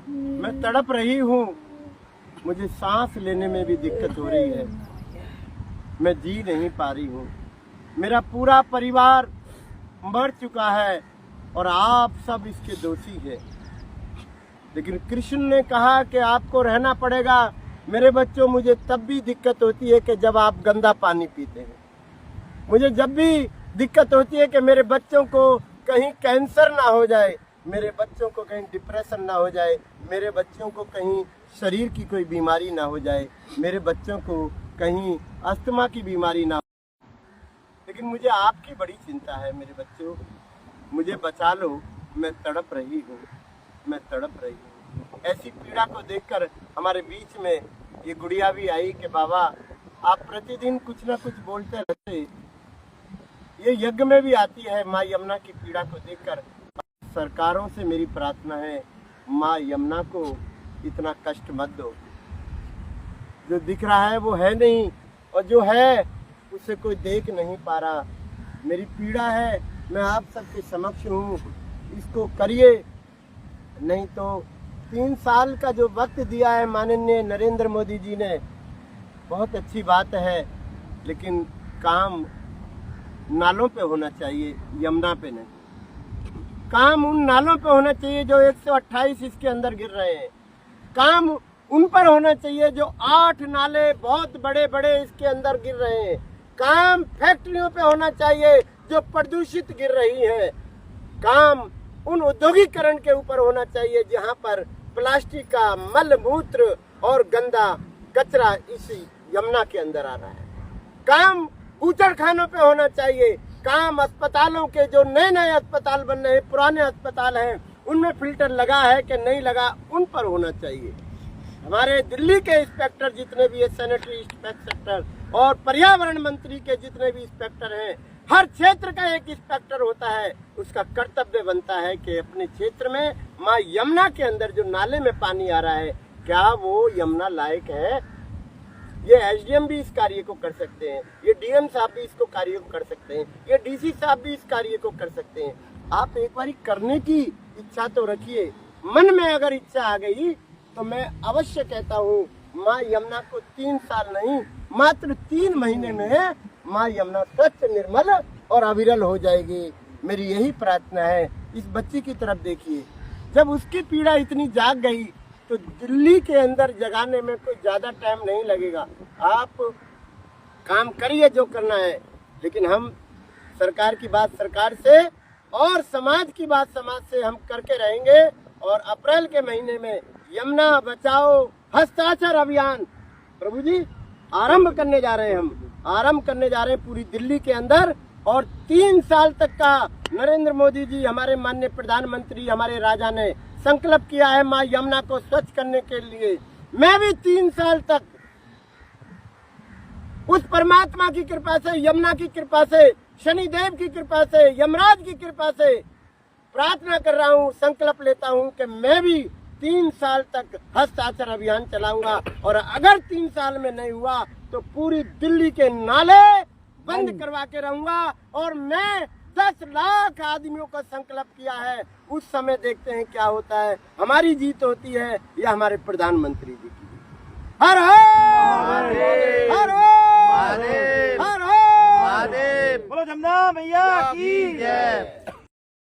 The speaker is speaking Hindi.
मैं तड़प रही हूँ, मुझे सांस लेने में भी दिक्कत हो रही है, मैं जी नहीं पा रही हूँ। मेरा पूरा परिवार मर चुका है और आप सब इसके दोषी हैं। लेकिन कृष्ण ने कहा कि आपको रहना पड़ेगा। मेरे बच्चों, मुझे तब भी दिक्कत होती है कि जब आप गंदा पानी पीते हैं। मुझे जब भी दिक्कत होती है कि मेरे बच्चों को कहीं कैंसर ना हो जाए, मेरे बच्चों को कहीं डिप्रेशन ना हो जाए, मेरे बच्चों को कहीं शरीर की कोई बीमारी ना हो जाए, मेरे बच्चों को कहीं अस्थमा की बीमारी ना हो। लेकिन मुझे आपकी बड़ी चिंता है। मेरे बच्चों, मुझे बचा लो, मैं तड़प रही हूँ, मैं तड़प रही हूँ। ऐसी पीड़ा को देखकर हमारे बीच में ये गुड़िया भी आई कि बाबा आप प्रतिदिन कुछ ना कुछ बोलते रहते। ये यज्ञ में भी आती है माँ यमुना की पीड़ा को देखकर। सरकारों से मेरी प्रार्थना है, माँ यमुना को इतना कष्ट मत दो। जो दिख रहा है वो है नहीं, और जो है उसे कोई देख नहीं पा रहा। मेरी पीड़ा है, मैं आप सबके समक्ष हूँ, इसको करिए। नहीं तो 3 साल का जो वक्त दिया है माननीय नरेंद्र मोदी जी ने, बहुत अच्छी बात है, लेकिन काम नालों पे होना चाहिए, यमुना पे नहीं। काम उन नालों पे होना चाहिए जो 128 इसके अंदर गिर रहे हैं। काम उन पर होना चाहिए जो 8 नाले बहुत बड़े बड़े इसके अंदर गिर रहे हैं। काम फैक्ट्रियों पे होना चाहिए जो प्रदूषित गिर रही है। काम उन औद्योगिकरण के ऊपर होना चाहिए जहां पर प्लास्टिक का मल मूत्र और गंदा कचरा इसी यमुना के अंदर आ रहा है। काम ऊचड़खानों पे होना चाहिए। काम अस्पतालों के जो नए नए अस्पताल बन रहे हैं, पुराने अस्पताल हैं, उनमें फिल्टर लगा है कि नहीं लगा, उन पर होना चाहिए। हमारे दिल्ली के इंस्पेक्टर जितने भी है, सैनिटरी इंस्पेक्टर और पर्यावरण मंत्री के जितने भी इंस्पेक्टर हैं, हर क्षेत्र का एक इंस्पेक्टर होता है। उसका कर्तव्य बनता है कि अपने क्षेत्र में माँ यमुना के अंदर जो नाले में पानी आ रहा है, क्या वो यमुना लायक है। ये एसडीएम भी इस कार्य को कर सकते हैं, ये डीएम साहब भी इसको कार्य को कर सकते हैं, ये डीसी साहब भी इस कार्य को कर सकते हैं। आप एक बार करने की इच्छा तो रखिए। मन में अगर इच्छा आ गई तो मैं अवश्य कहता हूँ, माँ यमुना को 3 साल नहीं, मात्र 3 महीने में माँ यमुना स्वच्छ, निर्मल और अविरल हो जाएगी। मेरी यही प्रार्थना है। इस बच्ची की तरफ देखिए, जब उसकी पीड़ा इतनी जाग गई तो दिल्ली के अंदर जगाने में कोई ज्यादा टाइम नहीं लगेगा। आप काम करिए जो करना है, लेकिन हम सरकार की बात सरकार से और समाज की बात समाज से हम करके रहेंगे। और अप्रैल के महीने में यमुना बचाओ हस्ताक्षर अभियान प्रभु जी आरंभ करने जा रहे हैं। हम आरंभ करने जा रहे हैं पूरी दिल्ली के अंदर। और 3 साल तक का नरेंद्र मोदी जी, हमारे माननीय प्रधानमंत्री, हमारे राजा ने संकल्प किया है माँ यमुना को स्वच्छ करने के लिए। मैं भी 3 साल तक उस परमात्मा की कृपा से, यमुना की कृपा से, शनिदेव की कृपा से, यमराज की कृपा से प्रार्थना कर रहा हूँ, संकल्प लेता हूँ कि मैं भी 3 साल तक हस्ताक्षर अभियान चलाऊंगा। और अगर 3 साल में नहीं हुआ तो पूरी दिल्ली के नाले बंद करवा के रहूंगा। और मैं 10 लाख आदमियों का संकल्प किया है। उस समय देखते हैं क्या होता है, हमारी जीत होती है या हमारे प्रधानमंत्री जी की। हर हर हर हर हर बोलो जमुना मैया की जय।